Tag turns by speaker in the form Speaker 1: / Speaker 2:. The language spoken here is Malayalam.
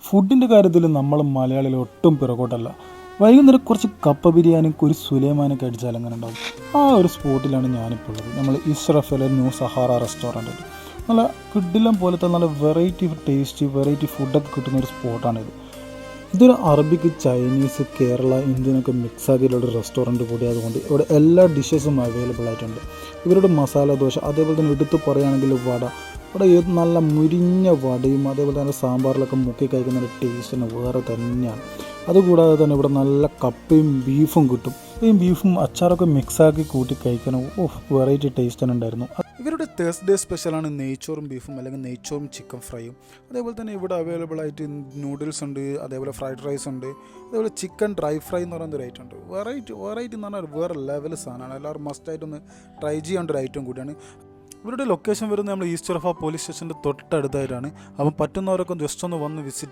Speaker 1: ഫുഡിൻ്റെ കാര്യത്തിൽ നമ്മൾ മലയാളികൾ ഒട്ടും പിറകോട്ടല്ല. വൈകുന്നേരം കുറച്ച് കപ്പ ബിരിയാണിയും ഒരു സുലൈമാനൊക്കെ അടിച്ചാൽ അങ്ങനെ ഉണ്ടാവും. ആ ഒരു സ്പോട്ടിലാണ് ഞാനിപ്പോൾ ഉള്ളത്. നമ്മൾ ഇസ്രഫിലെ ന്യൂ സഹാറ റെസ്റ്റോറൻറ്റ്. നല്ല കിഡിലം പോലത്തെ നല്ല വെറൈറ്റി ഫുഡൊക്കെ കിട്ടുന്ന ഒരു സ്പോട്ടാണിത്. ഇതൊരു അറബിക്ക്, ചൈനീസ്, കേരള, ഇന്ത്യനൊക്കെ മിക്സ് ആക്കിയിട്ടുള്ള ഒരു റെസ്റ്റോറൻറ്റ് കൂടി അതുകൊണ്ട് ഇവിടെ എല്ലാ ഡിഷസും അവൈലബിൾ ആയിട്ടുണ്ട്. ഇവരുടെ മസാല ദോശ, അതേപോലെ തന്നെ എടുത്ത് പറയുകയാണെങ്കിൽ വട, ഇവിടെ നല്ല മുരിഞ്ഞ വടയും അതേപോലെ തന്നെ സാമ്പാറിലൊക്കെ മുക്കി കഴിക്കുന്ന ടേസ്റ്റിന് വേറെ തന്നെയാണ്. അതുകൂടാതെ തന്നെ ഇവിടെ നല്ല കപ്പയും ബീഫും കിട്ടും. ഈ ബീഫും അച്ചാറൊക്കെ മിക്സാക്കി കൂട്ടി കഴിക്കണം. വെറൈറ്റി ടേസ്റ്റ് തന്നെ ഉണ്ടായിരുന്നു. ഇവരുടെ തേഴ്സ്ഡേ സ്പെഷ്യലാണ് നെയ്ച്ചോറും ബീഫും, അല്ലെങ്കിൽ നെയ്ച്ചോറും ചിക്കൻ ഫ്രൈയും. അതേപോലെ തന്നെ ഇവിടെ അവൈലബിൾ ആയിട്ട് നൂഡിൽസ് ഉണ്ട്, അതേപോലെ ഫ്രൈഡ് റൈസ് ഉണ്ട്, അതേപോലെ ചിക്കൻ ഡ്രൈ ഫ്രൈ എന്ന് പറയുന്ന ഒരു ഐറ്റം ഉണ്ട്. വെറൈറ്റി എന്ന് പറഞ്ഞാൽ വേറെ ലെവൽ സാധനമാണ്. എല്ലാവരും മസ്റ്റായിട്ടൊന്ന് ട്രൈ ചെയ്യേണ്ട ഒരു ഐറ്റം കൂടിയാണ്. ഇവരുടെ ലൊക്കേഷൻ വരുന്നത് നമ്മൾ ഈസ്റ്റ് റഫ പോലീസ് സ്റ്റേഷൻ്റെ തൊട്ടടുത്തായിട്ടാണ്. അപ്പം പറ്റുന്നവരൊക്കെ ജസ്റ്റ് ഒന്ന് വന്ന് വിസിറ്റ്